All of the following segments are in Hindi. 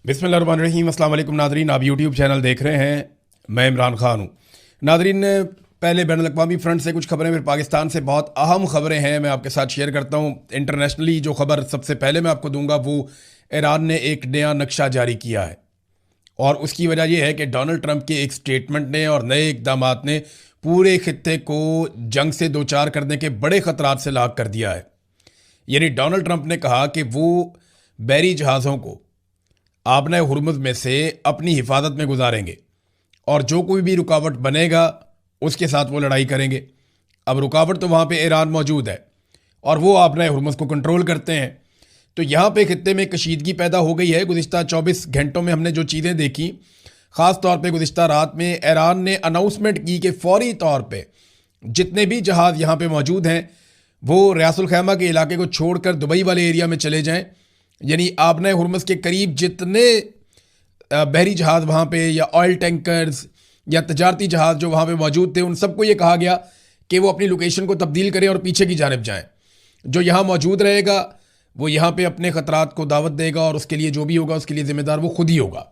बिस्मिल्लाहिर्रहमानिर्रहीम। अस्सलाम वालेकुम नादरीन, आप यूट्यूब चैनल देख रहे हैं। मैं इमरान खान हूँ। नादरीन, पहले बैन अल-अक़वामी फ्रंट से कुछ खबरें, फिर पाकिस्तान से बहुत अहम खबरें हैं, मैं आपके साथ शेयर करता हूँ। इंटरनेशनली जो खबर सबसे पहले मैं आपको दूंगा वो ईरान ने एक नया नक्शा जारी किया है, और उसकी वजह यह है कि डोनाल्ड ट्रंप के एक स्टेटमेंट ने और नए इकदाम ने पूरे खित्ते को जंग से दो चार करने के बड़े ख़तरात से लाक कर दिया है। यानी डोनाल्ड ट्रंप ने कहा कि वो बहरी जहाज़ों को आबना हुर्मुज़ में से अपनी हिफाजत में गुजारेंगे, और जो कोई भी रुकावट बनेगा उसके साथ वो लड़ाई करेंगे। अब रुकावट तो वहाँ पे ईरान मौजूद है और वो आबना हुर्मुज़ को कंट्रोल करते हैं। तो यहाँ पे खित्ते में कशीदगी पैदा हो गई है। गुज़िश्ता 24 घंटों में हमने जो चीज़ें देखी, ख़ास तौर पे गुज़िश्ता रात में ईरान ने अनाउंसमेंट की कि फ़ौरी तौर पे जितने भी जहाज़ यहाँ पे मौजूद हैं वो रियासुल खैमा के इलाके को छोड़कर दुबई वाले एरिया में चले जाएं। यानी आबना हुर्मुज़ के करीब जितने बहरी जहाज़ वहाँ पे या ऑयल टैंकर्स या तजारती जहाज़ जो वहाँ पे मौजूद थे, उन सबको ये कहा गया कि वो अपनी लोकेशन को तब्दील करें और पीछे की जानिब जाएं। जो यहाँ मौजूद रहेगा वो यहाँ पे अपने ख़तरात को दावत देगा, और उसके लिए जो भी होगा उसके लिए ज़िम्मेदार वो खुद ही होगा।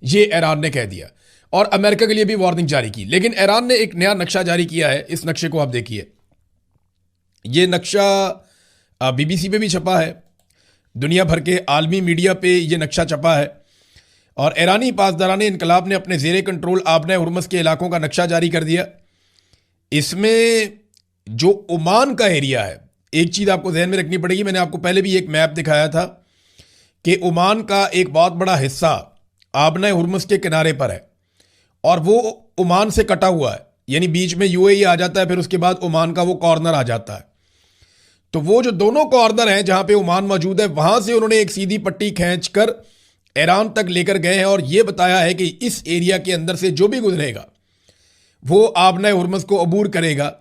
ये ईरान ने कह दिया, और अमेरिका के लिए भी वार्निंग जारी की। लेकिन ईरान ने एक नया नक्शा जारी किया है। इस नक्शे को आप देखिए। ये नक्शा BBC पे भी छपा है, दुनिया भर के आलमी मीडिया पे ये नक्शा छपा है, और ईरानी पासदारान इनकलाब ने अपने ज़ेरे कंट्रोल आबना हुर्मुज़ के इलाकों का नक्शा जारी कर दिया। इसमें जो ओमान का एरिया है, एक चीज़ आपको जहन में रखनी पड़ेगी, मैंने आपको पहले भी एक मैप दिखाया था कि ओमान का एक बहुत बड़ा हिस्सा आबना हुर्मुज़ के किनारे पर है, और वो ओमान से कटा हुआ है। यानी बीच में UAE आ जाता है, फिर उसके बाद ओमान का वो कॉर्नर आ जाता है। तो वो जो दोनों कॉर्नर हैं जहां पे ओमान मौजूद है, वहां से उन्होंने एक सीधी पट्टी खींचकर ईरान तक लेकर गए हैं, और ये बताया है कि इस एरिया के अंदर से जो भी गुजरेगा वो आबना हुर्मुज़ को अबूर करेगा,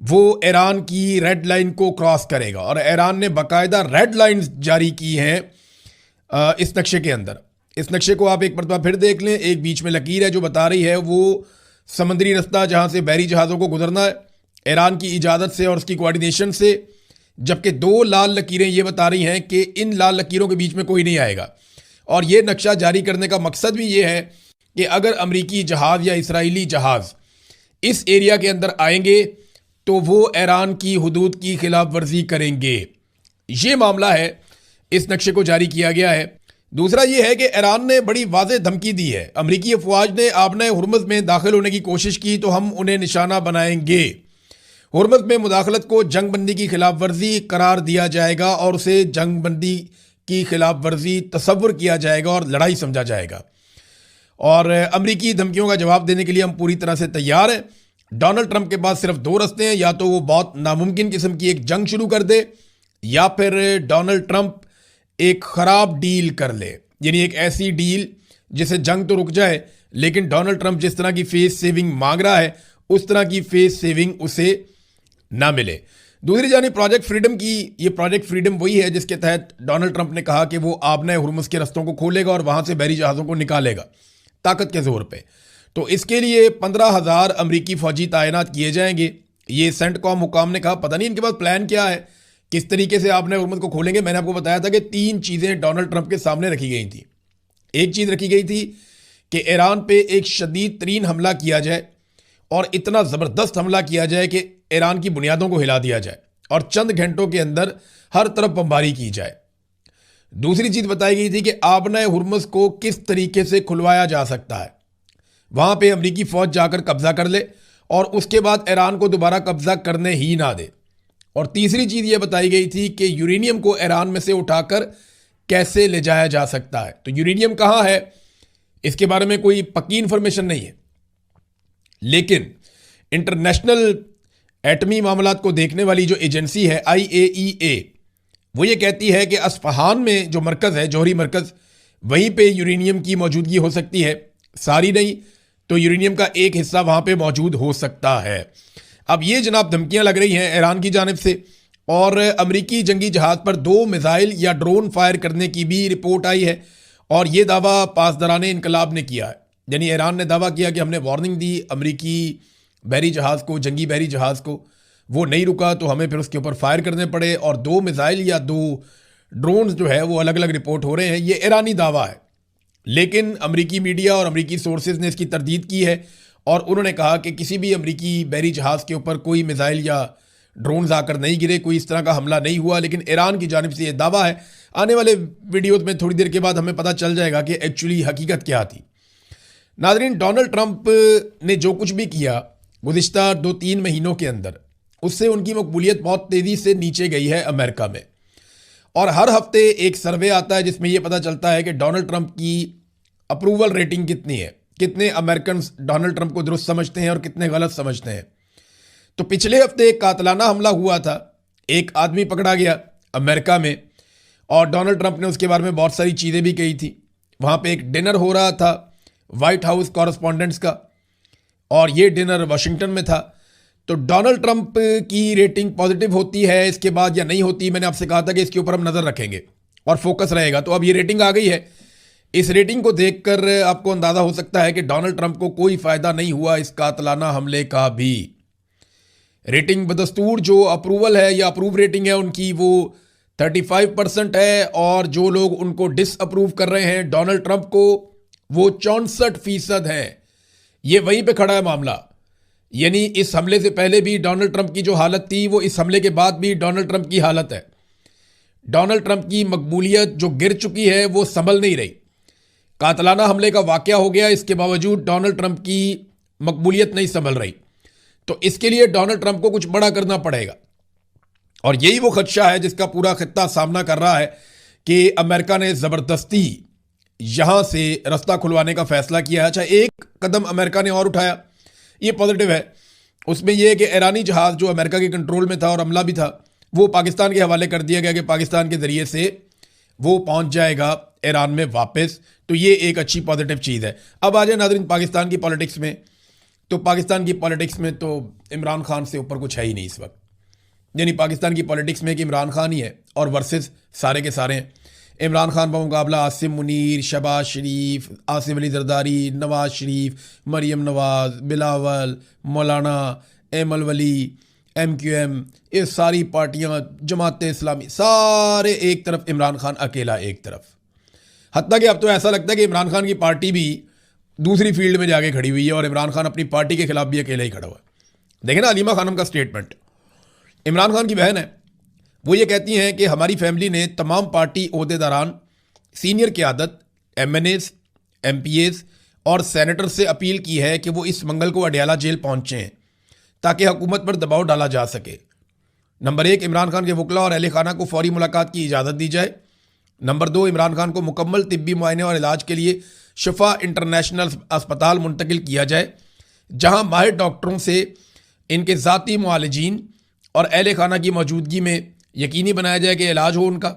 वो ईरान की रेड लाइन को क्रॉस करेगा। और ईरान ने बाकायदा रेड लाइन्स जारी की हैं इस नक्शे के अंदर। इस नक्शे को आप एक मरतबा फिर देख लें। एक बीच में लकीर है जो बता रही है वो समंदरी रास्ता जहां से बहरी जहाज़ों को गुजरना है, ईरान की इजाज़त से और उसकी कोऑर्डिनेशन से। जबकि दो लाल लकीरें ये बता रही हैं कि इन लाल लकीरों के बीच में कोई नहीं आएगा। और ये नक्शा जारी करने का मकसद भी ये है कि अगर अमरीकी जहाज़ या इसराइली जहाज़ इस एरिया के अंदर आएंगे तो वो ईरान की हुदूद की खिलाफ वर्जी करेंगे। ये मामला है, इस नक्शे को जारी किया गया है। दूसरा ये है कि ईरान ने बड़ी वाज़ेह धमकी दी है। अमरीकी अफवाज ने आबना हुर्मुज़ में दाखिल होने की कोशिश की तो हम उन्हें निशाना बनाएंगे। हुर्मुज़ में मुदाखलत को जंग बंदी की खिलाफ वर्जी करार दिया जाएगा, और उसे जंग बंदी की खिलाफ वर्जी तस्वुर किया जाएगा और लड़ाई समझा जाएगा। और अमरीकी धमकियों का जवाब देने के लिए हम पूरी तरह से तैयार हैं। डोनाल्ड ट्रंप के पास सिर्फ दो रास्ते हैं, या तो वो बहुत नामुमकिन किस्म की एक जंग शुरू कर दे, या फिर डोनाल्ड ट्रंप एक ख़राब डील कर ले। यानी एक ऐसी डील जिससे जंग तो रुक जाए, लेकिन डोनाल्ड ट्रंप जिस तरह की फेस सेविंग मांग रहा है उस तरह की फेस सेविंग उसे ना मिले। दूसरी जानी प्रोजेक्ट फ्रीडम की, ये प्रोजेक्ट फ्रीडम वही है जिसके तहत डोनाल्ड ट्रंप ने कहा कि वो आबना हुर्मुज़ के रस्तों को खोलेगा और वहां से बहरी जहाज़ों को निकालेगा ताकत के जोर पे। तो इसके लिए 15,000 अमरीकी फौजी तैनात किए जाएंगे। ये सेंटकॉम हुकाम ने कहा। पता नहीं इनके पास प्लान क्या है, किस तरीके से आबना हुर्मुज़ को खोलेंगे। मैंने आपको बताया था कि 3 चीज़ें डोनाल्ड ट्रंप के सामने रखी गई थी। एक चीज़ रखी गई थी कि ईरान पे एक शदीद तरीन हमला किया जाए, और इतना ज़बरदस्त हमला किया जाए कि ईरान की बुनियादों को हिला दिया जाए और चंद घंटों के अंदर हर तरफ बमबारी की जाए। दूसरी चीज़ बताई गई थी कि आबना हुर्मुज़ को किस तरीके से खुलवाया जा सकता है, वहाँ पे अमरीकी फ़ौज जाकर कब्ज़ा कर ले और उसके बाद ईरान को दोबारा कब्ज़ा करने ही ना दे। और तीसरी चीज़ ये बताई गई थी कि यूरेनियम को ईरान में से उठाकर कैसे ले जाया जा सकता है। तो यूरेनियम कहाँ है इसके बारे में कोई पक्की इंफॉर्मेशन नहीं है, लेकिन इंटरनेशनल एटमी मामलात को देखने वाली जो एजेंसी है IAEA, वो ये कहती है कि अस्फहान में जो मरकज़ है, जौहरी मरकज़, वहीं पे यूरेनियम की मौजूदगी हो सकती है। सारी नहीं तो यूरेनियम का एक हिस्सा वहाँ पे मौजूद हो सकता है। अब ये जनाब धमकियाँ लग रही हैं ईरान की जानिब से, और अमरीकी जंगी जहाज़ पर 2 मिसाइल या ड्रोन फायर करने की भी रिपोर्ट आई है, और ये दावा पासदारान इनकलाब ने किया है। यानी ईरान ने दावा किया कि हमने वार्निंग दी अमरीकी बहरी जहाज़ को, जंगी बहरी जहाज़ को, वो नहीं रुका तो हमें फिर उसके ऊपर फायर करने पड़े, और 2 मिसाइल या 2 ड्रोन्स जो है वो अलग अलग रिपोर्ट हो रहे हैं। ये ईरानी दावा है। लेकिन अमरीकी मीडिया और अमरीकी सोर्सेज ने इसकी तरदीद की है और उन्होंने कहा कि किसी भी अमरीकी बहरी जहाज़ के ऊपर कोई मिसाइल या ड्रोन्स आकर नहीं गिरे, कोई इस तरह का हमला नहीं हुआ। लेकिन ईरान की जानिब से ये दावा है। आने वाले वीडियोज़ में थोड़ी देर के बाद हमें पता चल जाएगा कि एक्चुअली हकीकत क्या थी। नाज़रीन, डोनाल्ड ट्रंप ने जो कुछ भी किया गुज़िश्ता 2-3 महीनों के अंदर, उससे उनकी मकबूलियत बहुत तेज़ी से नीचे गई है अमेरिका में। और हर हफ्ते एक सर्वे आता है जिसमें यह पता चलता है कि डोनाल्ड ट्रंप की अप्रूवल रेटिंग कितनी है, कितने अमेरिकन डोनाल्ड ट्रंप को दुरुस्त समझते हैं और कितने गलत समझते हैं। तो पिछले हफ्ते एक कातलाना हमला हुआ था, एक आदमी पकड़ा गया अमेरिका में और डोनाल्ड ट्रंप ने उसके बारे में बहुत सारी चीज़ें भी कही थी। वहाँ पे एक डिनर हो रहा था वाइट हाउस कॉरेस्पॉन्डेंट्स का और ये डिनर वाशिंगटन में था। तो डोनाल्ड ट्रंप की रेटिंग पॉजिटिव होती है इसके बाद या नहीं होती, मैंने आपसे कहा था कि इसके ऊपर हम नज़र रखेंगे और फोकस रहेगा। तो अब ये रेटिंग आ गई है। इस रेटिंग को देखकर आपको अंदाज़ा हो सकता है कि डोनाल्ड ट्रंप को कोई फ़ायदा नहीं हुआ इस कातलाना हमले का भी। रेटिंग बदस्तूर जो अप्रूवल है या अप्रूव रेटिंग है उनकी वो 35% है और जो लोग उनको डिसअप्रूव कर रहे हैं डोनाल्ड ट्रंप को वो 64% है। ये वहीं पे खड़ा है मामला। यानी इस हमले से पहले भी डोनाल्ड ट्रंप की जो हालत थी वो इस हमले के बाद भी डोनाल्ड ट्रंप की हालत है। डोनाल्ड ट्रंप की मकबूलियत जो गिर चुकी है वो संभल नहीं रही। कातलाना हमले का वाकया हो गया, इसके बावजूद डोनाल्ड ट्रंप की मकबूलियत नहीं संभल रही। तो इसके लिए डोनाल्ड ट्रंप को कुछ बड़ा करना पड़ेगा और यही वो खदशा है जिसका पूरा खित्ता सामना कर रहा है कि अमेरिका ने ज़बरदस्ती यहां से रास्ता खुलवाने का फैसला किया है। अच्छा, एक कदम अमेरिका ने और उठाया, ये पॉजिटिव है। उसमें यह है कि ईरानी जहाज़ जो अमेरिका के कंट्रोल में था और हमला भी था वो पाकिस्तान के हवाले कर दिया गया कि पाकिस्तान के ज़रिए से वो पहुंच जाएगा ईरान में वापस। तो ये एक अच्छी पॉजिटिव चीज़ है। अब आ जाए नाज़रीन पाकिस्तान की पॉलिटिक्स में। तो पाकिस्तान की पॉलिटिक्स में तो इमरान खान से ऊपर कुछ है ही नहीं इस वक्त। यानी पाकिस्तान की पॉलिटिक्स में कि इमरान खान ही है और वर्सेस सारे के सारे हैं। इमरान खान का मुकाबला आसिम मुनीर, शहबाज शरीफ, आसिफ अली जरदारी, नवाज शरीफ, मरियम नवाज, बिलावल, मौलाना, एमल वली, MQM, ये सारी पार्टियां, जमात इस्लामी, सारे एक तरफ, इमरान खान अकेला एक तरफ। हत्ता कि अब तो ऐसा लगता है कि इमरान खान की पार्टी भी दूसरी फील्ड में जाके खड़ी हुई है और इमरान खान अपनी पार्टी के खिलाफ भी अकेला ही खड़ा हुआ है। देखें ना अलीमा खानम का स्टेटमेंट, इमरान खान की बहन है, वो ये कहती हैं कि हमारी फैमिली ने तमाम पार्टी ओहदेदारान, सीनियर क़यादत, MNAs, MPAs और सेनेटर से अपील की है कि वो इस मंगल को अडयाला जेल पहुँचें ताकि हुकूमत पर दबाव डाला जा सके। नंबर 1, इमरान खान के वकला और अहले खाना को फौरी मुलाकात की इजाज़त दी जाए। नंबर 2, इमरान खान को मुकम्मल तिब्बी मुआयने और इलाज के लिए शिफा इंटरनेशनल अस्पताल मुंतकिल किया जाए, जहां माहिर डॉक्टरों से इनके ज़ाती मुआलजीन और अहले खाना की मौजूदगी में यकीनी बनाया जाए कि इलाज हो उनका।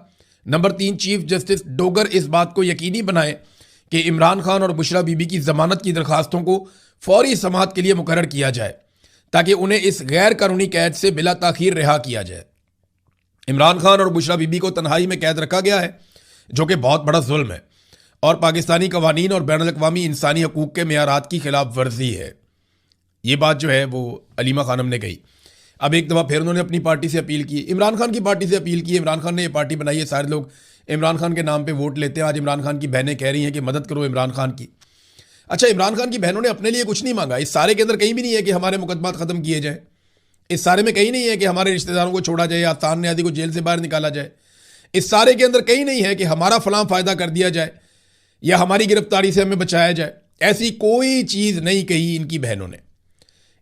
नंबर 3, चीफ जस्टिस डोगर इस बात को यकीनी बनाए कि इमरान खान और बुशरा बीबी की ज़मानत की दरख्वास्तों को फौरी समाअत के लिए मुकर्रर किया जाए ताकि उन्हें इस गैर कानूनी कैद से बिला ताखीर रिहा किया जाए। इमरान खान और बुशरा बीबी को तन्हाई में कैद रखा गया है जो कि बहुत बड़ा जुल्म है और पाकिस्तानी कवानीन और बैनुल अक़वामी इंसानी हकूक़ के मेयारात की खिलाफ वर्जी है। ये बात जो है वो अलीमा खानम ने कही। अब एक दफ़ा फिर उन्होंने अपनी पार्टी से अपील की, इमरान खान की पार्टी से अपील की। इमरान खान ने ये पार्टी बनाई है, सारे लोग इमरान खान के नाम पे वोट लेते हैं। आज इमरान खान की बहनें कह रही हैं कि मदद करो इमरान खान की। अच्छा, इमरान खान की बहनों ने अपने लिए कुछ नहीं मांगा। इस सारे के अंदर कहीं भी नहीं है कि हमारे मुकदमात ख़त्म किए जाए। इस सारे में कहीं नहीं है कि हमारे रिश्तेदारों को छोड़ा जाए या आसान न्यादी को जेल से बाहर निकाला जाए। इस सारे के अंदर कहीं नहीं है कि हमारा फलां फ़ायदा कर दिया जाए या हमारी गिरफ्तारी से हमें बचाया जाए। ऐसी कोई चीज़ नहीं कही इनकी बहनों ने।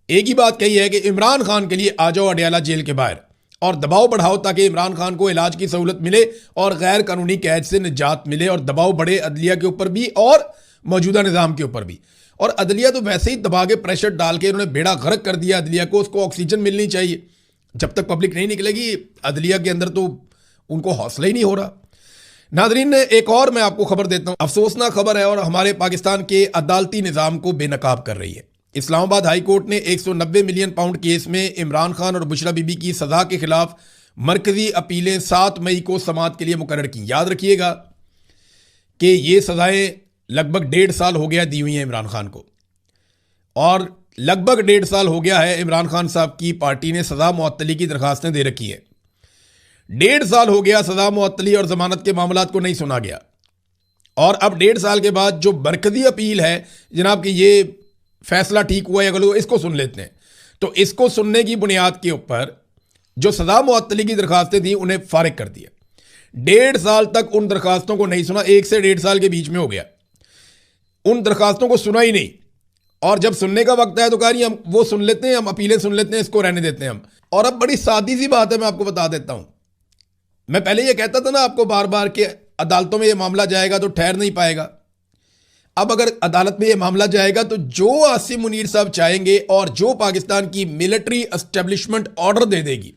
एक ही बात कही है कि इमरान खान के लिए आ जाओ अडयाला जेल के बाहर और दबाव बढ़ाओ ताकि इमरान खान को इलाज की सहूलत मिले और गैर कानूनी कैद से निजात मिले और दबाव बढ़े अदलिया के ऊपर भी और मौजूदा निज़ाम के ऊपर भी। और अदलिया तो वैसे ही दबा के प्रेशर डाल के इन्होंने बेड़ा गर्क कर दिया अदलिया को। उसको ऑक्सीजन मिलनी चाहिए। जब तक पब्लिक नहीं निकलेगी अदलिया के अंदर तो उनको हौसला ही नहीं हो रहा। नादरीन, एक और मैं आपको खबर देता हूं, अफसोसनाक खबर है और हमारे पाकिस्तान के अदालती निज़ाम को बेनकाब कर रही है। इस्लामाबाद हाई कोर्ट ने 190 मिलियन पाउंड केस में इमरान खान और बुशरा बीबी की सज़ा के खिलाफ मरकजी अपीलें 7 मई को समाअत के लिए मुकर्रर की। याद रखिएगा कि ये सज़ाएं लगभग 1.5 साल हो गया दी हुई हैं इमरान खान को और लगभग 1.5 साल हो गया है इमरान खान साहब की पार्टी ने सज़ा मुअत्तली की दरखास्तें दे रखी है। 1.5 साल हो गया सज़ा मुअत्तली और ज़मानत के मामलात को नहीं सुना गया और अब 1.5 साल के बाद जो मरकजी अपील है जनाब कि ये फैसला ठीक हुआ है अगर इसको सुन लेते हैं, तो इसको सुनने की बुनियाद के ऊपर जो सजा मुअत्तली की दरखास्तें थी उन्हें फारिग कर दिया। 1.5 साल तक उन दरखास्तों को नहीं सुना, 1 से 1.5 साल के बीच में हो गया, उन दरखास्तों को सुना ही नहीं। और जब सुनने का वक्त है तो कहा नहीं हम वो सुन लेते हैं, हम अपीलें सुन लेते हैं, इसको रहने देते हैं हम। और अब बड़ी सादी सी बात है, मैं आपको बता देता हूं। मैं पहले ये कहता था ना आपको बार बार कि अदालतों में ये मामला जाएगा तो ठहर नहीं पाएगा। अब अगर अदालत में ये मामला जाएगा तो जो आसिम मुनीर साहब चाहेंगे और जो पाकिस्तान की मिलिट्री एस्टेब्लिशमेंट ऑर्डर दे देगी,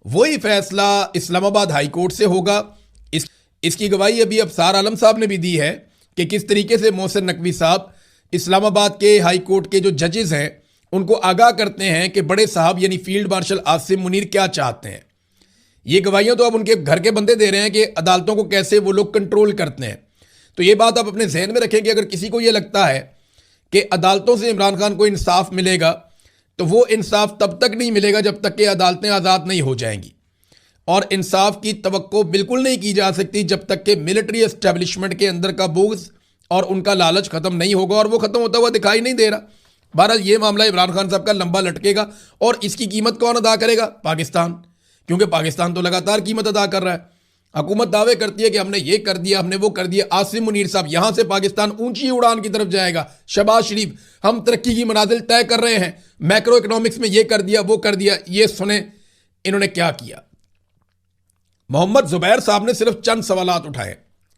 वही फैसला इस्लामाबाद हाई कोर्ट से होगा। इसकी गवाही अभी अफसार आलम साहब ने भी दी है कि किस तरीके से मोहसिन नकवी साहब इस्लामाबाद के हाई कोर्ट के जो जजेस हैं उनको आगाह करते हैं कि बड़े साहब यानी फील्ड मार्शल आसिम मुनीर क्या चाहते हैं। ये गवाहियां तो अब उनके घर के बंदे दे रहे हैं कि अदालतों को कैसे वो लोग कंट्रोल करते हैं। तो ये बात आप अपने जहन में रखें कि अगर किसी को ये लगता है कि अदालतों से इमरान खान को इंसाफ मिलेगा तो वो इंसाफ तब तक नहीं मिलेगा जब तक कि अदालतें आज़ाद नहीं हो जाएंगी। और इंसाफ की तवक्को बिल्कुल नहीं की जा सकती जब तक कि मिलिट्री एस्टेब्लिशमेंट के अंदर का बोझ और उनका लालच खत्म नहीं होगा, और वो खत्म होता हुआ दिखाई नहीं दे रहा। बहरहाल ये मामला इमरान खान साहब का लंबा लटकेगा और इसकी कीमत कौन अदा करेगा? पाकिस्तान, क्योंकि पाकिस्तान तो लगातार कीमत अदा कर रहा है। हुकूमत दावे करती है कि हमने ये कर दिया, हमने वो कर दिया। आसिम मुनीर साहब यहां से पाकिस्तान ऊंची उड़ान की तरफ जाएगा, शबाज शरीफ, हम तरक्की की मनाजिल तय कर रहे हैं, मैक्रो इकोनॉमिक्स में ये कर दिया वो कर दिया। ये सुने इन्होंने क्या किया। मोहम्मद जुबैर साहब ने सिर्फ चंद सवालात उठाए,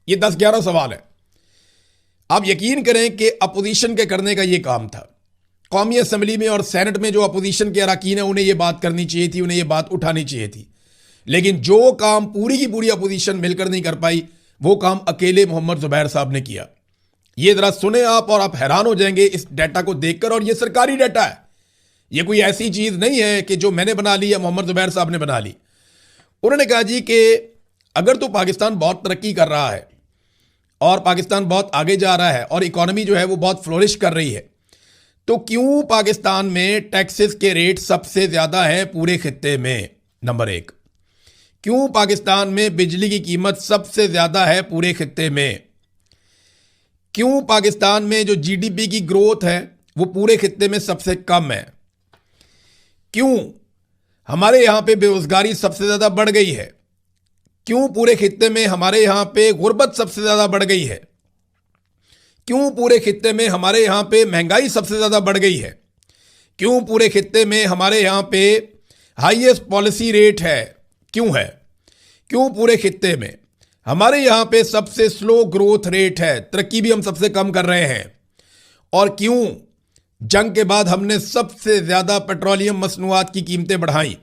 ये 10-11 सवाल है। आप यकीन करें कि अपोजिशन के करने का ये काम था। कौमी असम्बली में और सेनेट में जो अपोजिशन के अरकान हैं उन्हें ये बात करनी चाहिए थी, उन्हें ये बात उठानी चाहिए थी। लेकिन जो काम पूरी की पूरी अपोजिशन मिलकर नहीं कर पाई वो काम अकेले मोहम्मद जुबैर साहब ने किया। ये जरा सुने आप और आप हैरान हो जाएंगे इस डाटा को देखकर। और ये सरकारी डाटा है, ये कोई ऐसी चीज नहीं है कि जो मैंने बना ली या मोहम्मद जुबैर साहब ने बना ली। उन्होंने कहा जी कि अगर तो पाकिस्तान बहुत तरक्की कर रहा है और पाकिस्तान बहुत आगे जा रहा है और इकॉनमी जो है वो बहुत फ्लोरिश कर रही है, तो क्यों पाकिस्तान में टैक्सेस के रेट सबसे ज्यादा हैं पूरे खित्ते में? नंबर 1, क्यों पाकिस्तान में बिजली की कीमत सबसे ज्यादा है पूरे खित्ते में? क्यों पाकिस्तान में जो जीडीपी की ग्रोथ है वो पूरे खित्ते में सबसे कम है? क्यों हमारे यहां पे बेरोजगारी सबसे ज्यादा बढ़ गई है? क्यों पूरे खित्ते में हमारे यहां पे गुर्बत सबसे ज्यादा बढ़ गई है? क्यों पूरे खित्ते में हमारे यहां पे महंगाई सबसे ज्यादा बढ़ गई है? क्यों पूरे खित्ते में हमारे यहां पे हाईएस्ट पॉलिसी रेट है? क्यों है? क्यों पूरे खित्ते में हमारे यहां पे सबसे स्लो ग्रोथ रेट है, तरक्की भी हम सबसे कम कर रहे हैं? और क्यों जंग के बाद हमने सबसे ज्यादा पेट्रोलियम मसनूआत की कीमतें बढ़ाई?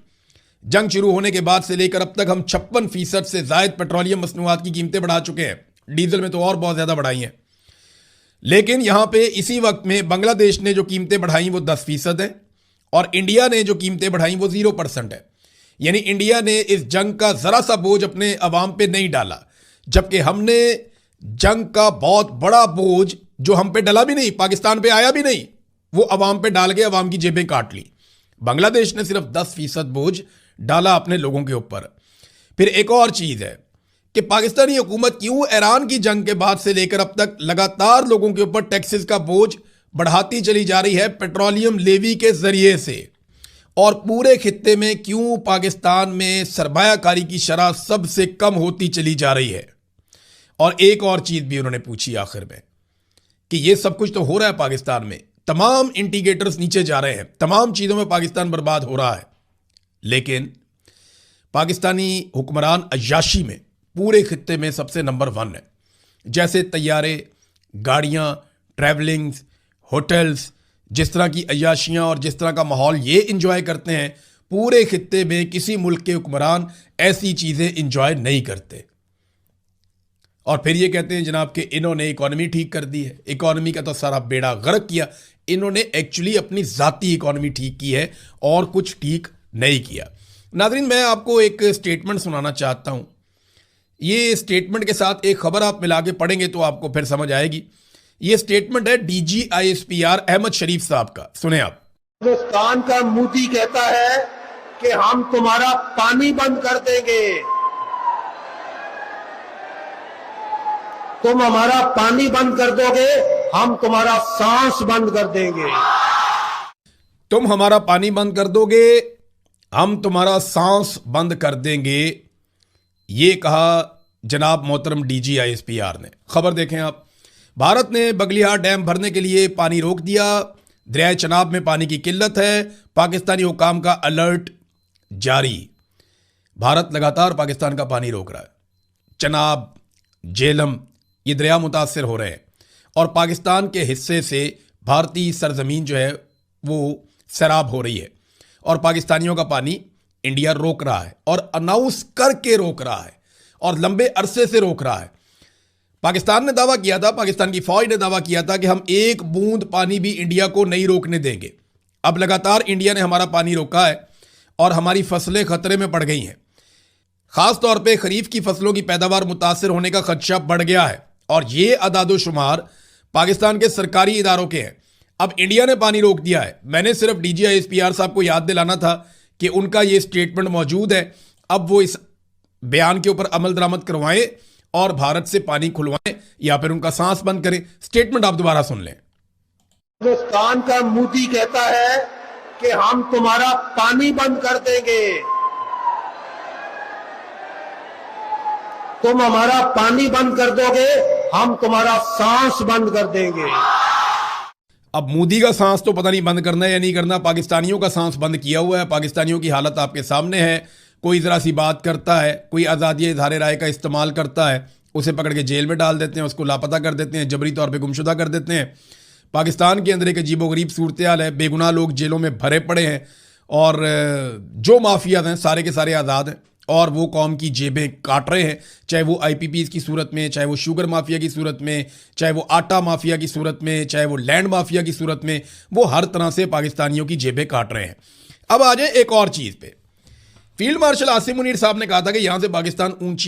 जंग शुरू होने के बाद से लेकर अब तक हम 56% से जायद पेट्रोलियम मसनूआत की कीमतें बढ़ा चुके हैं। डीजल में तो और बहुत ज्यादा बढ़ाई हैं। लेकिन यहां पे इसी वक्त में बांग्लादेश ने जो कीमतें बढ़ाई वो 10% है और इंडिया ने जो कीमतें बढ़ाई वो 0% है। यानी इंडिया ने इस जंग का जरा सा बोझ अपने अवाम पे नहीं डाला, जबकि हमने जंग का बहुत बड़ा बोझ जो हम पे डला भी नहीं, पाकिस्तान पे आया भी नहीं, वो अवाम पे डाल के अवाम की जेबें काट ली। बांग्लादेश ने सिर्फ 10% बोझ डाला अपने लोगों के ऊपर। फिर एक और चीज है कि पाकिस्तानी हुकूमत क्यों ईरान की जंग के बाद से लेकर अब तक लगातार लोगों के ऊपर टैक्सेस का बोझ बढ़ाती चली जा रही है पेट्रोलियम लेवी के जरिए से। और पूरे खित्ते में क्यों पाकिस्तान में सरमायाकारी की शरह सबसे कम होती चली जा रही है। और एक और चीज भी उन्होंने पूछी आखिर में कि ये सब कुछ तो हो रहा है पाकिस्तान में, तमाम इंडिकेटर्स नीचे जा रहे हैं, तमाम चीजों में पाकिस्तान बर्बाद हो रहा है, लेकिन पाकिस्तानी हुक्मरान अय्याशी में पूरे खित्ते में सबसे नंबर 1 है। जैसे तैयारे, गाड़ियां, ट्रैवलिंग्स, होटल्स, जिस तरह की अय्याशियां और जिस तरह का माहौल ये इंजॉय करते हैं, पूरे खित्ते में किसी मुल्क के हुक्मरान ऐसी चीजें इंजॉय नहीं करते। और फिर ये कहते हैं जनाब कि इन्होंने इकॉनमी ठीक कर दी है। इकॉनमी का तो सारा बेड़ा गर्क किया। इन्होंने एक्चुअली अपनी जाती इकॉनमी ठीक की है और कुछ ठीक नहीं किया। नाज़रीन, मैं आपको एक स्टेटमेंट सुनाना चाहता हूं। ये स्टेटमेंट के साथ एक खबर आप मिला के पढ़ेंगे तो आपको फिर समझ आएगी। ये स्टेटमेंट है DGISPR अहमद शरीफ साहब का। सुने आप। हिंदुस्तान का मोदी कहता है कि हम तुम्हारा पानी बंद कर देंगे, तुम हमारा पानी बंद कर दोगे, हम तुम्हारा सांस बंद कर देंगे। तुम हमारा पानी बंद कर दोगे, हम तुम्हारा सांस बंद कर देंगे। ये कहा जनाब मोहतरम DGISPR ने। खबर देखें आप। भारत ने बगलिहार डैम भरने के लिए पानी रोक दिया। दरिया चनाब में पानी की किल्लत है। पाकिस्तानी हुकाम का अलर्ट जारी। भारत लगातार पाकिस्तान का पानी रोक रहा है। चनाब, झेलम ये दरिया मुतासर हो रहे हैं और पाकिस्तान के हिस्से से भारतीय सरजमीन जो है वो सैराब हो रही है और पाकिस्तानियों का पानी इंडिया रोक रहा है और अनाउंस करके रोक रहा है और लंबे अरसे से रोक रहा है। पाकिस्तान ने दावा किया था, पाकिस्तान की फौज ने दावा किया था कि हम एक बूंद पानी भी इंडिया को नहीं रोकने देंगे। अब लगातार इंडिया ने हमारा पानी रोका है और हमारी फसलें खतरे में पड़ गई हैं। खास तौर पे खरीफ की फसलों की पैदावार मुतासर होने का खदशा बढ़ गया है और ये अदादोशुमार पाकिस्तान के सरकारी इदारों के हैं। अब इंडिया ने पानी रोक दिया है। मैंने सिर्फ DGISPR साहब को याद दिलाना था कि उनका ये स्टेटमेंट मौजूद है। अब वो इस बयान के ऊपर अमल दरामद करवाएं और भारत से पानी खुलवाएं या फिर उनका सांस बंद करें। स्टेटमेंट आप दोबारा सुन लें। हिंदुस्तान का मोदी कहता है कि हम तुम्हारा पानी बंद कर देंगे, तुम हमारा पानी बंद कर दोगे, हम तुम्हारा सांस बंद कर देंगे। अब मोदी का सांस तो पता नहीं बंद करना है या नहीं करना। पाकिस्तानियों का सांस बंद किया हुआ है। पाकिस्तानियों की हालत आपके सामने है। कोई ज़रा सी बात करता है, कोई आज़ादी इज़हार राय का इस्तेमाल करता है, उसे पकड़ के जेल में डाल देते हैं, उसको लापता कर देते हैं, जबरी तौर पे गुमशुदा कर देते हैं। पाकिस्तान के अंदर एक अजीबोगरीब सूरत हाल है। बेगुनाह लोग जेलों में भरे पड़े हैं और जो माफिया हैं सारे के सारे आज़ाद हैं और वो कौम की जेबें काट रहे हैं, चाहे वो IPPs की सूरत में, चाहे वो शुगर माफिया की सूरत में, चाहे वो आटा माफिया की सूरत में, चाहे वो लैंड माफिया की सूरत में। वो हर तरह से पाकिस्तानियों की जेबें काट रहे हैं। अब आ जाए एक और चीज़ पे। फील्ड मार्शल आसिम मुनीर साहब ने कहा था कि यहाँ से पाकिस्तान ऊंची